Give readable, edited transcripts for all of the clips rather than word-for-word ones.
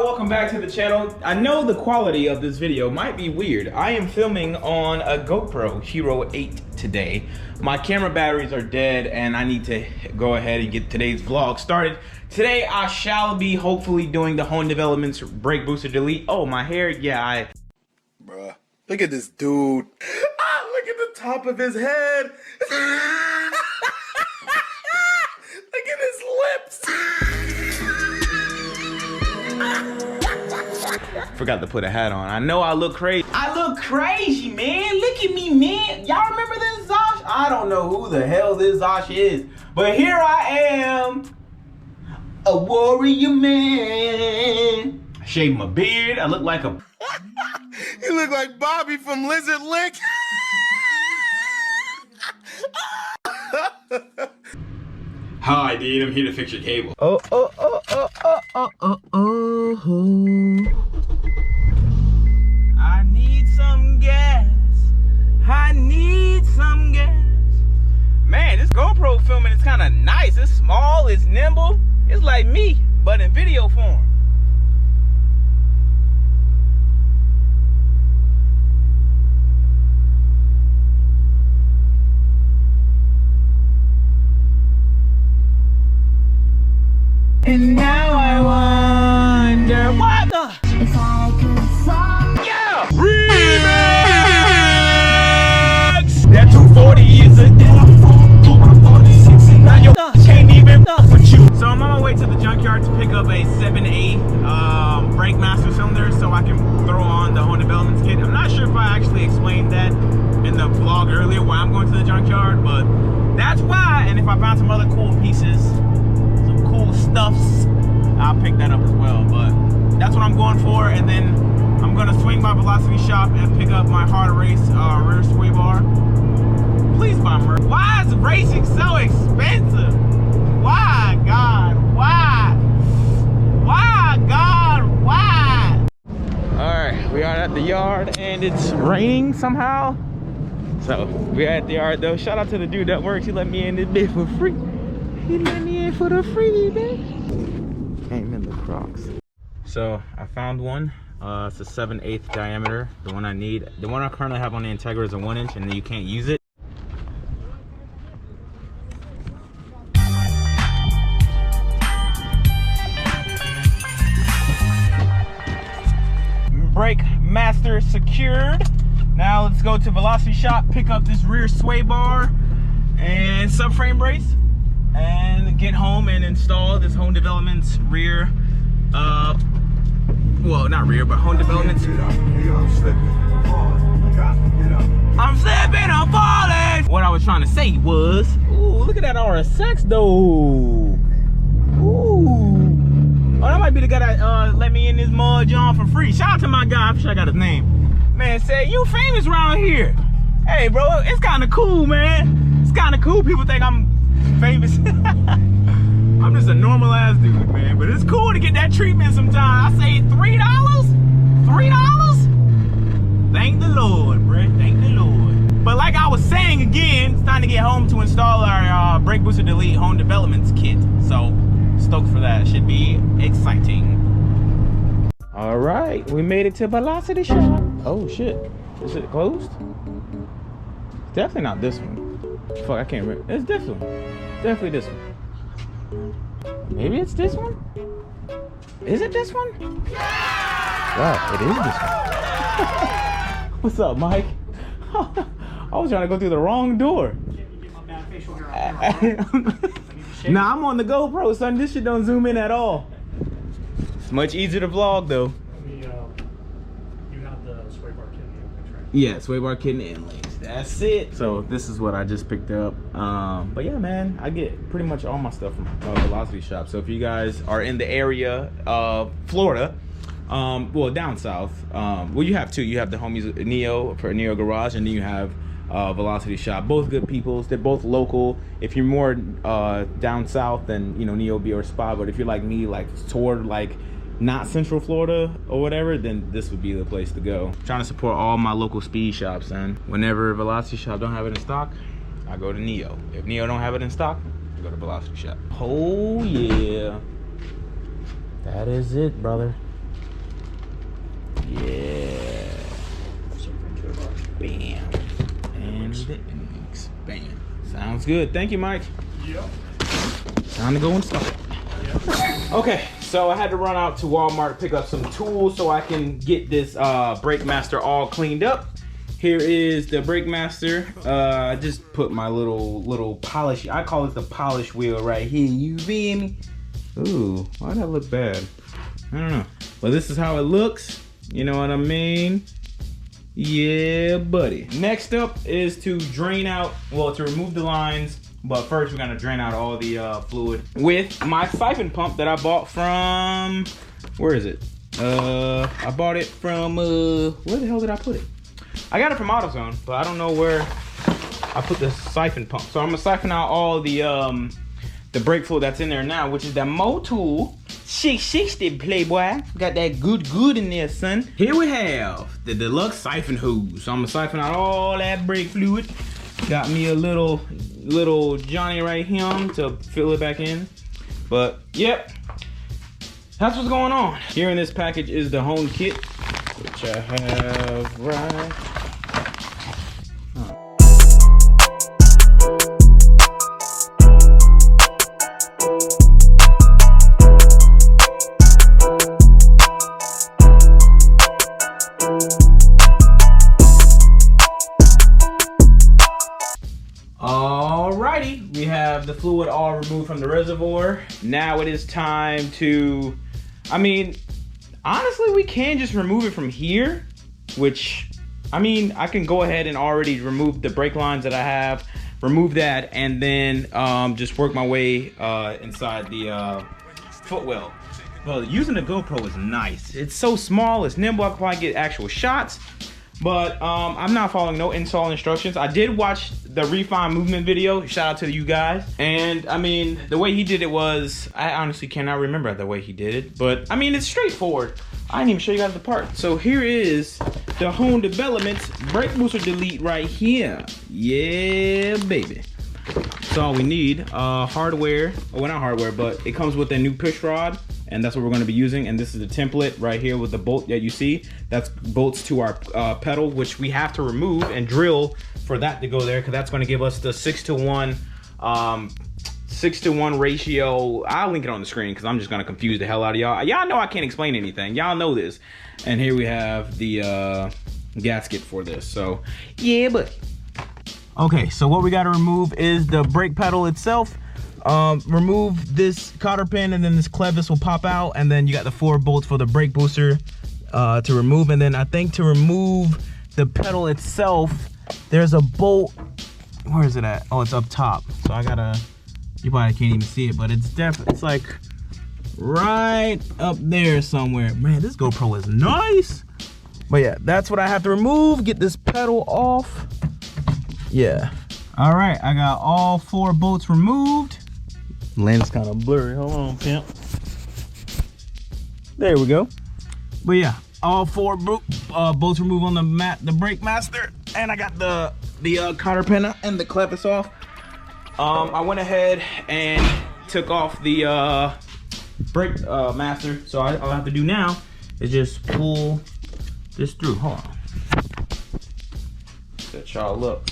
welcome back to the channel. I know the quality of this video might be weird. I am filming on a GoPro Hero 8 today. My camera batteries are dead and I need to go ahead and get today's vlog started. Today I shall be hopefully doing the HONED Developments brake booster delete. Oh, my hair, yeah, Bruh, look at this dude. Ah, look at the top of his head. Look at his lips. Forgot to put a hat on. I know I look crazy. I look crazy, man. Look at me, man. Y'all remember this Zosh? I don't know who the hell this Zosh is, but here I am, a warrior man. I shaved my beard. I look like a... You look like Bobby from Lizard Lick. Hi, dude. I'm here to fix your cable. Oh. I need some gas. I need some gas. Man, this GoPro filming is kind of nice. It's small, it's nimble. It's like me, but in video form. And now I wonder what the... If I could fall. Yeah! Remix! That 240 is a dead. Now you can't even fuck with you. So I'm on my way to the junkyard to pick up a 7/8 brake master cylinder so I can throw on the HONED Developments kit. I'm not sure if I actually explained that in the vlog earlier why I'm going to the junkyard, but that's why. And if I found some other cool pieces, cool stuffs, I'll pick that up as well. But that's what I'm going for, and then I'm gonna swing by Velocity Shop and pick up my hard race rear sway bar. Please buy merch. Why is racing so expensive? Why, God? Why? Why, God? Why? All right, we are at the yard and it's raining somehow. So we're at the yard though. Shout out to the dude that works. He let me in this bit for free. He let me in for the free, bitch. Came in the Crocs. So I found one. It's a 7/8 diameter. The one I need. The one I currently have on the Integra is a 1-inch, and you can't use it. Brake master secured. Now let's go to Velocity Shop, pick up this rear sway bar and subframe brace, and get home and install this HONED Developments rear, well, not rear, but HONED Developments. I'm slipping, I'm falling. What I was trying to say was, ooh, look at that RSX though. Ooh. Oh, that might be the guy that let me in this mud, John, for free. Shout out to my guy, I'm sure I got his name. Man said, you famous around here. Hey, bro, it's kind of cool, man. It's kind of cool. People think I'm famous. I'm just a normal ass dude, man, but it's cool to get that treatment sometimes. I say $3? $3? Thank the Lord, bruh. Thank the Lord. But like I was saying again, it's time to get home to install our brake booster delete HONED Developments kit. So stoked for that. Should be exciting. All right, we made it to Velocity Shop. Oh shit, is it closed? It's definitely not this one. Fuck, I can't remember. It's this one. Definitely this one. Maybe it's this one? Is it this one? Wow, it is this one. What's up, Mike? I was trying to go through the wrong door. Nah, I'm on the GoPro, son. This shit don't zoom in at all. It's much easier to vlog, though. You have the sway bar kit in the inlays, right? Yeah, sway bar kit and inlays. That's it. So this is what I just picked up. But yeah, man, I get pretty much all my stuff from Velocity Shop. So if you guys are in the area of Florida, well, down south, well, you have two. You have the homies Neo for Neo Garage, and then you have Velocity Shop. Both good peoples. They're both local. If you're more down south, then you know Neo will be your spot. But if you're like me, like toward like not Central Florida or whatever, then this would be the place to go. I'm trying to support all my local speed shops, and whenever Velocity Shop don't have it in stock, I go to Neo. If Neo don't have it in stock, I go to Velocity Shop. Oh yeah, that is it, brother. Yeah. Bam. And the bam. Sounds good. Thank you, Mike. Yep. Time to go install it. Yep. Okay, so I had to run out to Walmart to pick up some tools so I can get this brake master all cleaned up. Here is the brake master. I just put my little polish. I call it the polish wheel right here. You feel me? Ooh, why that look bad? I don't know. But this is how it looks. You know what I mean? Yeah, buddy. Next up is to drain out, well, to remove the lines. But first, we're gonna drain out all the fluid with my siphon pump that I bought from, where is it? I bought it from, where the hell did I put it? I got it from AutoZone, but I don't know where I put the siphon pump. So I'm gonna siphon out all the brake fluid that's in there now, which is the Motul 660 Playboy. Got that good in there, son. Here we have the deluxe siphon hose. So I'm gonna siphon out all that brake fluid. Got me a little Johnny right here to fill it back in. But yep, that's what's going on. Here in this package is the HONED kit, which I have right. Alrighty, we have the fluid all removed from the reservoir. Now it is time to, I mean, honestly, we can just remove it from here, which, I mean, I can go ahead and already remove the brake lines that I have, remove that, and then just work my way inside the footwell. Well, using the GoPro is nice. It's so small, it's nimble, I can probably get actual shots. But I'm not following no install instructions. I did watch the Refine Movement video. Shout out to you guys. And I mean, the way he did it was, I honestly cannot remember the way he did it. But I mean, it's straightforward. I didn't even show you guys the part. So here is the HONED Developments brake booster delete right here. Yeah, baby. That's all we need. Hardware, well, not hardware, but it comes with a new push rod. And that's what we're going to be using. And this is the template right here with the bolt that you see. That's bolts to our pedal, which we have to remove and drill for that to go there, because that's going to give us the 6:1 ratio. I'll link it on the screen because I'm just going to confuse the hell out of y'all. Y'all know I can't explain anything. Y'all know this. And here we have the gasket for this. So yeah, but okay. So what we got to remove is the brake pedal itself. Remove this cotter pin, and then this clevis will pop out, and then you got the 4 bolts for the brake booster to remove. And then I think to remove the pedal itself, there's a bolt. Where is it at? Oh, it's up top. So I gotta, you probably can't even see it, but it's like right up there somewhere. Man, this GoPro is nice. But yeah, that's what I have to remove. Get this pedal off. Yeah. All right, I got all 4 bolts removed. Lens kind of blurry. Hold on, pimp. There we go. But yeah, all 4 bolts removed on the brake master, and I got the cotter pin and the clevis off. I went ahead and took off the brake master. So all I have to do now is just pull this through. Hold on. Set y'all up.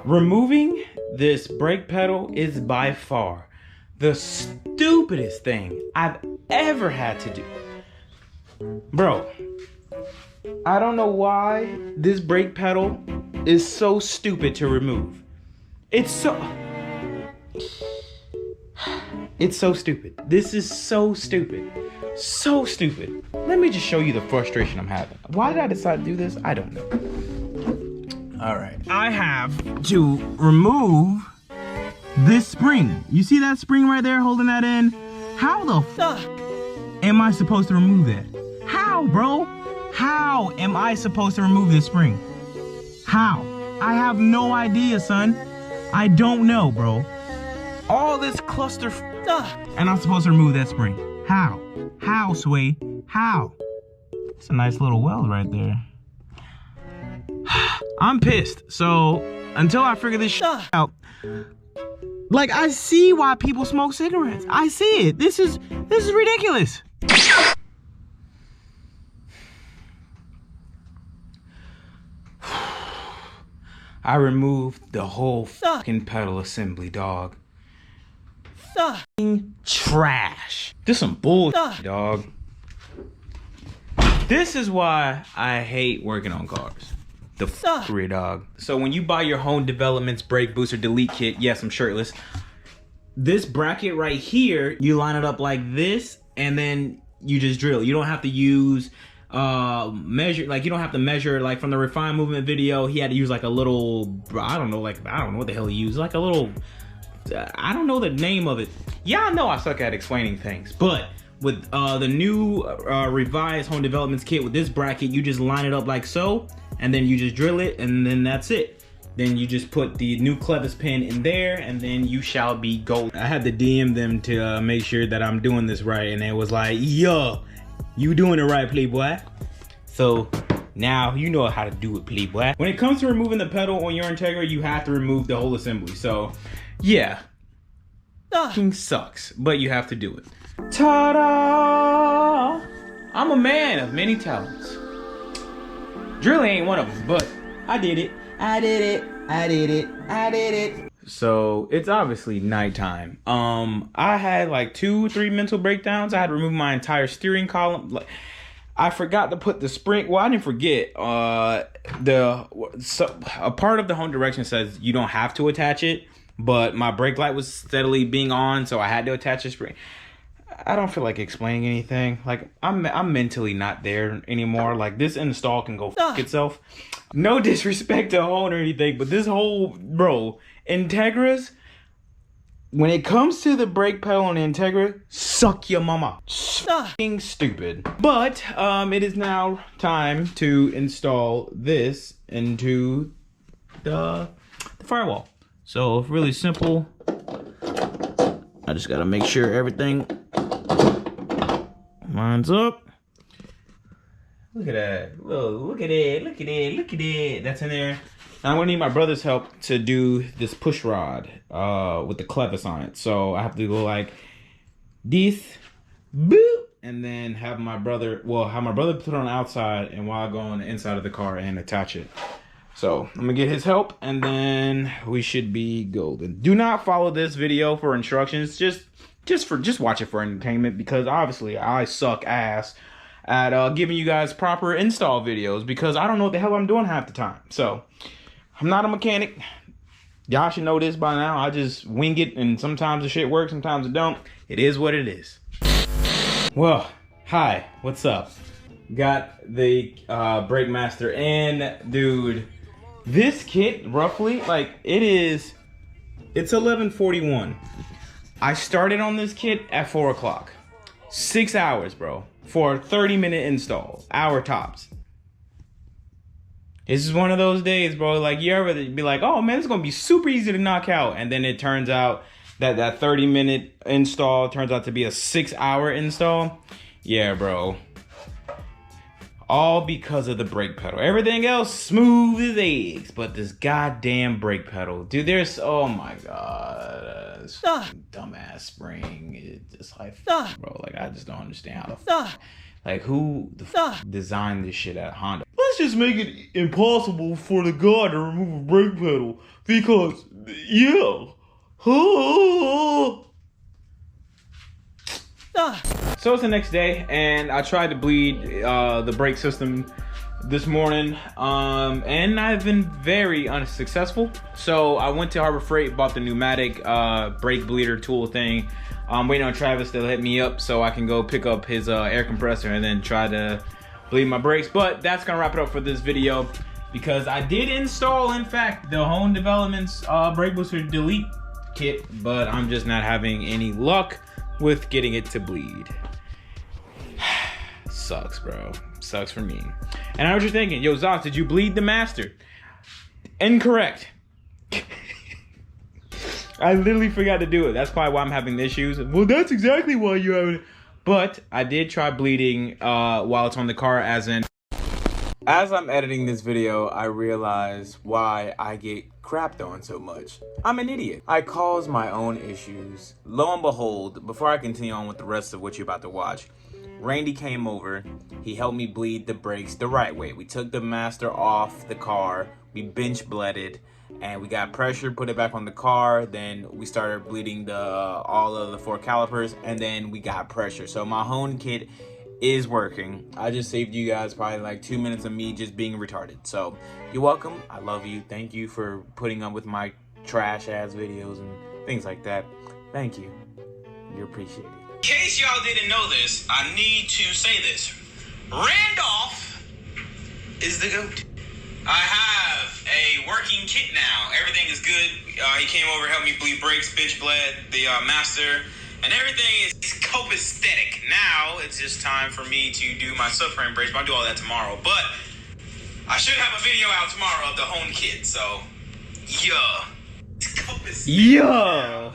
Removing this brake pedal is by far the stupidest thing I've ever had to do. Bro, I don't know why this brake pedal is so stupid to remove. It's so stupid. This is so stupid. So stupid. Let me just show you the frustration I'm having. Why did I decide to do this? I don't know. All right, I have to remove this spring. You see that spring right there holding that in? How the fuck am I supposed to remove that? How, bro? How am I supposed to remove this spring? How? I have no idea, son. I don't know, bro. All this cluster and I'm supposed to remove that spring. How? How, Sway? How? It's a nice little weld right there. I'm pissed. So until I figure this shit out, Like, I see why people smoke cigarettes. I see it. This is ridiculous. I removed the whole fucking pedal assembly, dog. Fucking trash. This some bullshit, dog. This is why I hate working on cars. The fuckery, dog. So when you buy your HONED Developments brake booster delete kit, yes, I'm shirtless. This bracket right here, you line it up like this, and then you just drill. You don't have to use measure, like you don't have to measure, like from the refined movement video, he had to use like a little, I don't know what the hell he used, like a little, I don't know the name of it. Y'all know I suck at explaining things, but with the new revised HONED Developments kit with this bracket, you just line it up like so, and then you just drill it, and then that's it. Then you just put the new clevis pin in there, and then you shall be golden. I had to DM them to make sure that I'm doing this right, and it was like, yo, you doing it right, Playboy. So now you know how to do it, Playboy. When it comes to removing the pedal on your Integra, you have to remove the whole assembly. So yeah, fucking sucks, but you have to do it. Ta-da! I'm a man of many talents. Drilling ain't one of them, but I did it. I did it. I did it. I did it. So it's obviously nighttime. I had like 2-3 mental breakdowns. I had to remove my entire steering column. Like, I forgot to put the spring. Well, I didn't forget. A part of the home direction says you don't have to attach it, but my brake light was steadily being on, so I had to attach the spring. I don't feel like explaining anything. Like, I'm mentally not there anymore. Like, this install can go fuck itself. No disrespect to HONED or anything, but this whole, bro, Integras, when it comes to the brake pedal on the Integra, suck your mama. Fucking stupid. But it is now time to install this into the firewall. So really simple. I just gotta make sure everything lines up. Look at that. Look at it. Look at it. Look at it. That's in there. Now I'm gonna need my brother's help to do this push rod with the clevis on it. So I have to go like this, boop, and then have my brother, put it on the outside, and while I go on the inside of the car and attach it. So I'm gonna get his help, and then we should be golden. Do not follow this video for instructions. Just watch it for entertainment, because obviously I suck ass at giving you guys proper install videos, because I don't know what the hell I'm doing half the time. So I'm not a mechanic. Y'all should know this by now. I just wing it, and sometimes the shit works, sometimes it don't. It is what it is. Well, hi, what's up? Got the Brake Master in, dude. This kit, roughly, like, it's 11:41. I started on this kit at 4 o'clock. 6 hours, bro, for a 30-minute install, hour tops. This is one of those days, bro, like, you ever be like, oh man, it's gonna be super easy to knock out, and then it turns out that 30-minute install turns out to be a 6-hour install. Yeah, bro. All because of the brake pedal. Everything else smooth as eggs, but this goddamn brake pedal, dude. Oh my god, this dumbass spring. It's just like, bro, like, I just don't understand how the fuck, like, who the fuck designed this shit at Honda. Let's just make it impossible for the guy to remove a brake pedal, because yeah. So it's the next day, and I tried to bleed the brake system this morning, and I've been very unsuccessful. So I went to Harbor Freight, bought the pneumatic brake bleeder tool thing. I'm waiting on Travis to hit me up so I can go pick up his air compressor and then try to bleed my brakes. But that's gonna wrap it up for this video, because I did install, in fact, the HONED Developments brake booster delete kit, but I'm just not having any luck with getting it to bleed. Sucks, bro. Sucks for me. And I know what you're thinking. Yo, Zosh, did you bleed the master? Incorrect. I literally forgot to do it. That's probably why I'm having the issues. Well, that's exactly why you're having it. But I did try bleeding while it's on the car, as in As I'm editing this video, I realize why I get crapped on so much. I'm an idiot. I cause my own issues. Lo and behold, before I continue on with the rest of what you're about to watch, Randy came over. He helped me bleed the brakes the right way. We took the master off the car. We bench blended, and we got pressure, put it back on the car. Then we started bleeding all of the 4 calipers, and then we got pressure. So my HONED kit is working. I just saved you guys probably like 2 minutes of me just being retarded. So you're welcome. I love you. Thank you for putting up with my trash ass videos and things like that. Thank you. You're appreciated. In case y'all didn't know this, I need to say this. Randolph is the GOAT. I have a working kit now. Everything is good. He came over, helped me bleed brakes, bench bled, the master, and everything is copacetic. Now it's just time for me to do my subframe brakes, but I'll do all that tomorrow. But I should have a video out tomorrow of the HONED kit, so yeah. It's copacetic. Yeah.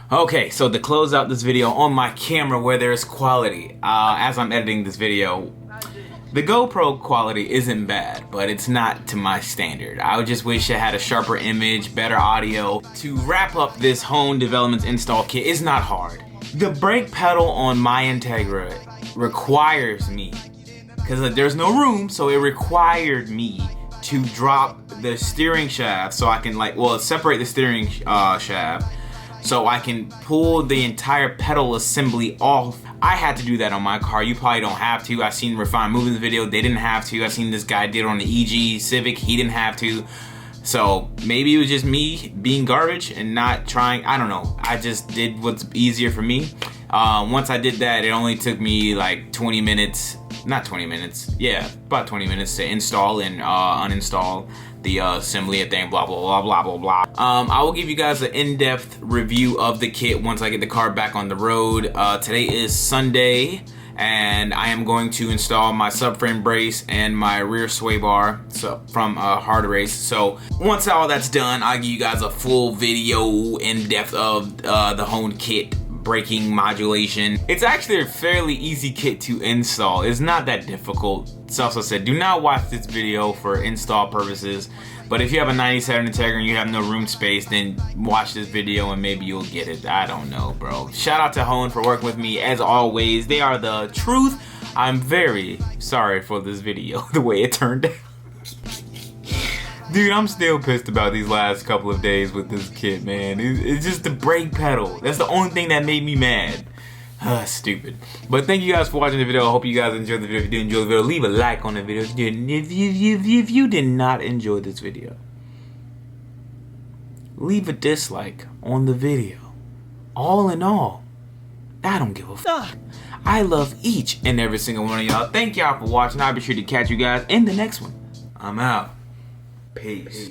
Okay, so to close out this video on my camera where there's quality, as I'm editing this video, the GoPro quality isn't bad, but it's not to my standard. I would just wish it had a sharper image, better audio. To wrap up this HONED Developments install kit is not hard. The brake pedal on my Integra requires me, because there's no room, so it required me to drop the steering shaft so I can separate the steering shaft so I can pull the entire pedal assembly off. I had to do that on my car. You probably don't have to. I seen Refined Moving's video, they didn't have to. I seen this guy did it on the EG Civic, he didn't have to. So maybe it was just me being garbage and not trying, I don't know. I just did what's easier for me. Once I did that, it only took me like 20 minutes, not 20 minutes, yeah, about 20 minutes to install and uninstall the assembly and thing, blah, blah, blah, blah, blah, blah. I will give you guys an in-depth review of the kit once I get the car back on the road. Today is Sunday, and I am going to install my subframe brace and my rear sway bar from Hard Race. So once all that's done, I'll give you guys a full video in depth of the HONED kit braking modulation. It's actually a fairly easy kit to install. It's not that difficult. It's also said, do not watch this video for install purposes, but if you have a 97 Integra and you have no room space, then watch this video and maybe you'll get it. I don't know, bro. Shout out to HONED for working with me as always. They are the truth. I'm very sorry for this video, the way it turned out. Dude, I'm still pissed about these last couple of days with this kit, man. It's just the brake pedal. That's the only thing that made me mad. Stupid. But thank you guys for watching the video. I hope you guys enjoyed the video. If you did enjoy the video, leave a like on the video. If you did not enjoy this video, leave a dislike on the video. All in all, I don't give a fuck. I love each and every single one of y'all. Thank y'all for watching. I'll be sure to catch you guys in the next one. I'm out. Peace.